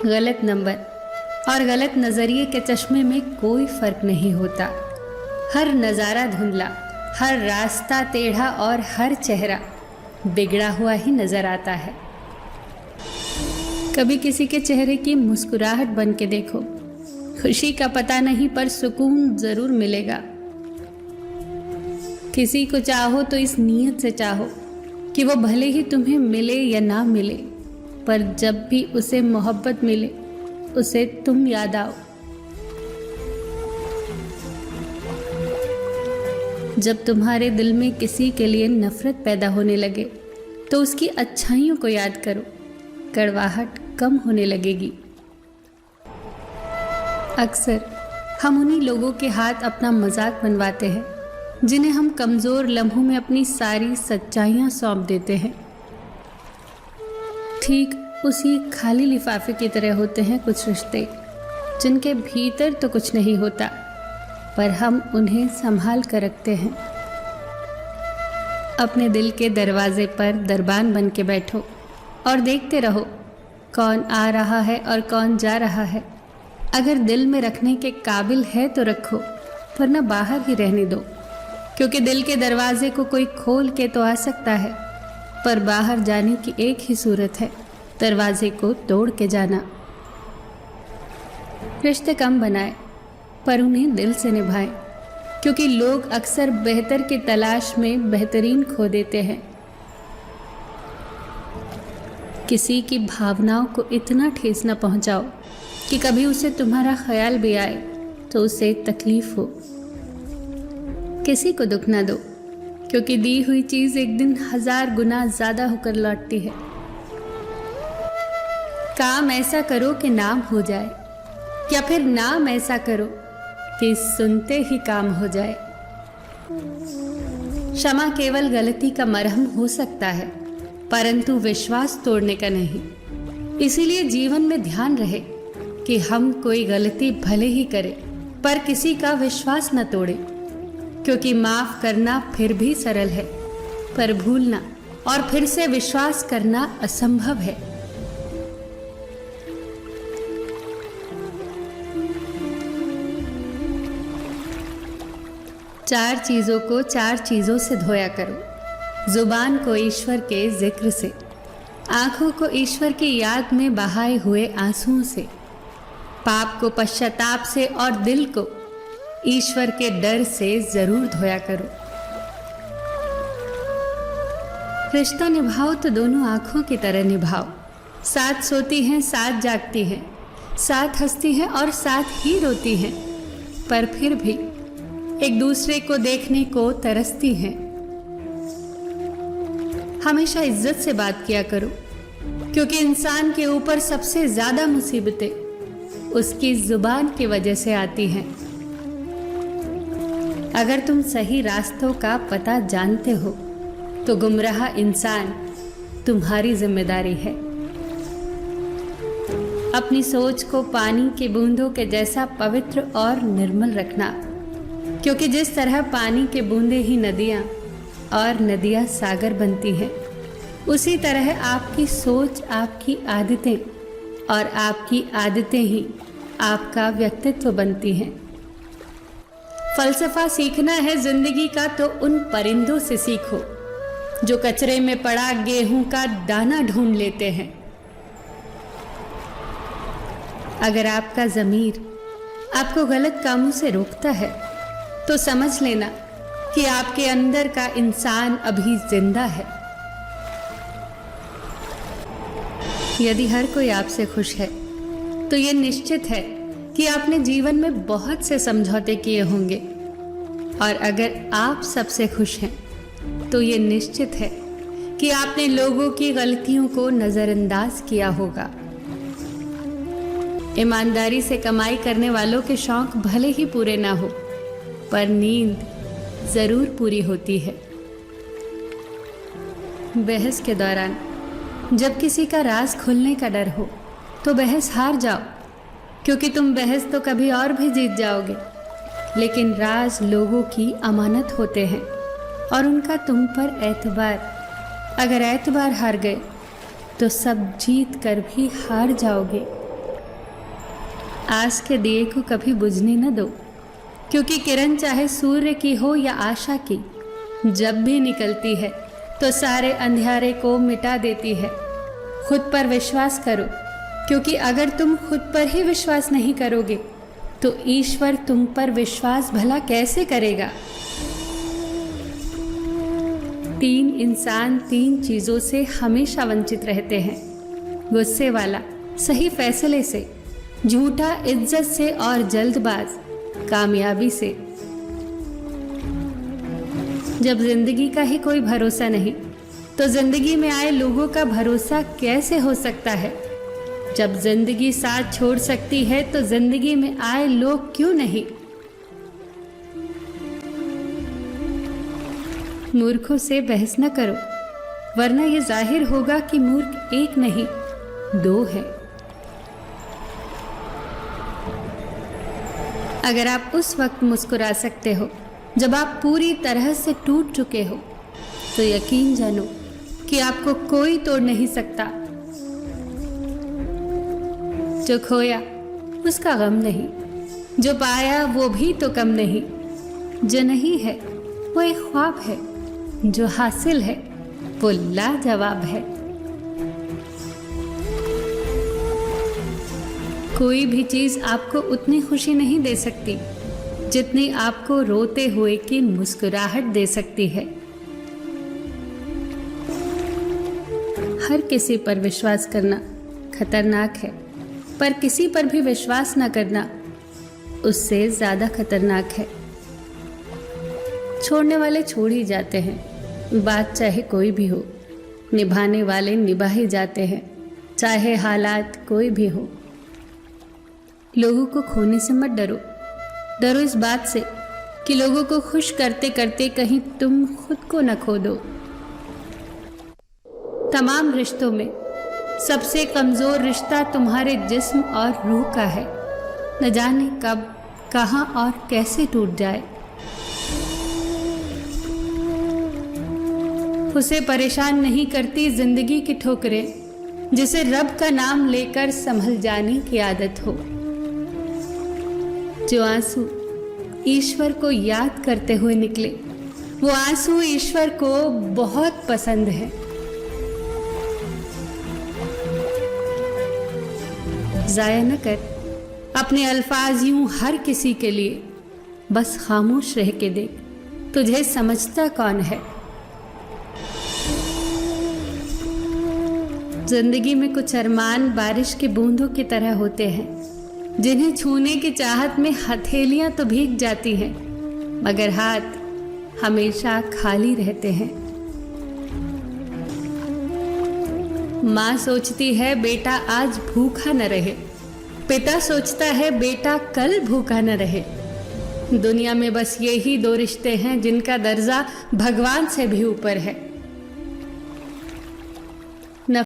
गलत नंबर और गलत नज़रिए के चश्मे में कोई फ़र्क नहीं होता। हर नज़ारा धुंधला, हर रास्ता टेढ़ा और हर चेहरा बिगड़ा हुआ ही नज़र आता है। कभी किसी के चेहरे की मुस्कुराहट बन के देखो। खुशी का पता नहीं पर सुकून ज़रूर मिलेगा। किसी को चाहो तो इस नीयत से चाहो कि वो भले ही तुम्हें मिले या ना मिले, पर जब भी उसे मोहब्बत मिले उसे तुम याद आओ। जब तुम्हारे दिल में किसी के लिए नफरत पैदा होने लगे तो उसकी अच्छाइयों को याद करो, कड़वाहट कम होने लगेगी। अक्सर हम उन्हीं लोगों के हाथ अपना मजाक बनवाते हैं जिन्हें हम कमज़ोर लम्हों में अपनी सारी सच्चाइयाँ सौंप देते हैं। ठीक उसी खाली लिफाफे की तरह होते हैं कुछ रिश्ते जिनके भीतर तो कुछ नहीं होता, पर हम उन्हें संभाल कर रखते हैं। अपने दिल के दरवाजे पर दरबान बन के बैठो और देखते रहो कौन आ रहा है और कौन जा रहा है। अगर दिल में रखने के काबिल है तो रखो, वरना बाहर ही रहने दो, क्योंकि दिल के दरवाजे को कोई खोल के तो आ सकता है, पर बाहर जाने की एक ही सूरत है, दरवाजे को तोड़ के जाना। रिश्ते कम बनाए पर उन्हें दिल से निभाएं, क्योंकि लोग अक्सर बेहतर की तलाश में बेहतरीन खो देते हैं। किसी की भावनाओं को इतना ठेस न पहुंचाओ कि कभी उसे तुम्हारा ख्याल भी आए तो उसे तकलीफ हो। किसी को दुख ना दो, क्योंकि दी हुई चीज एक दिन 1000 गुना ज्यादा होकर लौटती है। काम ऐसा करो कि नाम हो जाए, या फिर नाम ऐसा करो कि सुनते ही काम हो जाए। क्षमा केवल गलती का मरहम हो सकता है, परंतु विश्वास तोड़ने का नहीं। इसीलिए जीवन में ध्यान रहे कि हम कोई गलती भले ही करें, पर किसी का विश्वास न तोड़े, क्योंकि माफ करना फिर भी सरल है, पर भूलना और फिर से विश्वास करना असंभव है। चार चीजों को 4 चीजों से धोया करो। जुबान को ईश्वर के जिक्र से, आंखों को ईश्वर की याद में बहाए हुए आंसुओं से, पाप को पश्चाताप से और दिल को ईश्वर के डर से जरूर धोया करो। रिश्ता निभाओ तो दोनों आंखों की तरह निभाओ। साथ सोती हैं, साथ जागती हैं, साथ हंसती हैं और साथ ही रोती हैं, पर फिर भी एक दूसरे को देखने को तरसती हैं। हमेशा इज्जत से बात किया करो, क्योंकि इंसान के ऊपर सबसे ज्यादा मुसीबतें उसकी जुबान की वजह से आती हैं। अगर तुम सही रास्तों का पता जानते हो तो गुमराह इंसान तुम्हारी जिम्मेदारी है। अपनी सोच को पानी की बूंदों के जैसा पवित्र और निर्मल रखना, क्योंकि जिस तरह पानी के बूंदे ही नदियाँ और नदियाँ सागर बनती हैं, उसी तरह आपकी सोच, आपकी आदतें और आपकी आदतें ही आपका व्यक्तित्व बनती हैं। फलसफा सीखना है जिंदगी का तो उन परिंदों से सीखो जो कचरे में पड़ा गेहूं का दाना ढूंढ लेते हैं। अगर आपका ज़मीर आपको गलत कामों से रोकता है तो समझ लेना कि आपके अंदर का इंसान अभी जिंदा है। यदि हर कोई आपसे खुश है तो ये निश्चित है कि आपने जीवन में बहुत से समझौते किए होंगे, और अगर आप सबसे खुश हैं तो ये निश्चित है कि आपने लोगों की गलतियों को नज़रअंदाज किया होगा। ईमानदारी से कमाई करने वालों के शौक भले ही पूरे ना हो, पर नींद ज़रूर पूरी होती है। बहस के दौरान जब किसी का राज खुलने का डर हो तो बहस हार जाओ, क्योंकि तुम बहस तो कभी और भी जीत जाओगे, लेकिन राज लोगों की अमानत होते हैं और उनका तुम पर एतबार। अगर एतबार हार गए तो सब जीत कर भी हार जाओगे। आस के दिए को कभी बुझने न दो, क्योंकि किरण चाहे सूर्य की हो या आशा की, जब भी निकलती है तो सारे अंधियारे को मिटा देती है। खुद पर विश्वास करो, क्योंकि अगर तुम खुद पर ही विश्वास नहीं करोगे तो ईश्वर तुम पर विश्वास भला कैसे करेगा। 3 इंसान 3 चीज़ों से हमेशा वंचित रहते हैं: गुस्से वाला सही फैसले से, झूठा इज्जत से, और जल्दबाज कामयाबी से। जब जिंदगी का ही कोई भरोसा नहीं तो जिंदगी में आए लोगों का भरोसा कैसे हो सकता है। जब जिंदगी साथ छोड़ सकती है तो जिंदगी में आए लोग क्यों नहीं। मूर्खों से बहस न करो, वरना ये जाहिर होगा कि मूर्ख एक नहीं 2 है। अगर आप उस वक्त मुस्कुरा सकते हो जब आप पूरी तरह से टूट चुके हो, तो यकीन जानो कि आपको कोई तोड़ नहीं सकता। जो खोया उसका गम नहीं, जो पाया वो भी तो कम नहीं। जो नहीं है वो एक ख्वाब है, जो हासिल है वो लाजवाब है। कोई भी चीज आपको उतनी खुशी नहीं दे सकती जितनी आपको रोते हुए की मुस्कुराहट दे सकती है। हर किसी पर विश्वास करना खतरनाक है, पर किसी पर भी विश्वास न करना उससे ज्यादा खतरनाक है। छोड़ने वाले छोड़ ही जाते हैं, बात चाहे कोई भी हो। निभाने वाले निभा ही जाते हैं, चाहे हालात कोई भी हो। लोगों को खोने से मत डरो, डरो इस बात से कि लोगों को खुश करते करते कहीं तुम खुद को न खो दो। तमाम रिश्तों में सबसे कमजोर रिश्ता तुम्हारे जिस्म और रूह का है। न जाने कब, कहां और कैसे टूट जाए। उसे परेशान नहीं करती जिंदगी की ठोकरें, जिसे रब का नाम लेकर संभल जाने की आदत हो। जो आंसू ईश्वर को याद करते हुए निकले, वो आंसू ईश्वर को बहुत पसंद है। जाया न कर अपने अल्फाज यूं हर किसी के लिए, बस खामोश रह के देख, तुझे समझता कौन है। जिंदगी में कुछ अरमान बारिश की बूंदों की तरह होते हैं, जिन्हें छूने की चाहत में हथेलियां तो भीग जाती हैं, मगर हाथ हमेशा खाली रहते हैं। माँ सोचती है बेटा आज भूखा न रहे, पिता सोचता है बेटा कल भूखा न रहे। दुनिया में बस यही 2 रिश्ते हैं जिनका दर्जा भगवान से भी ऊपर है।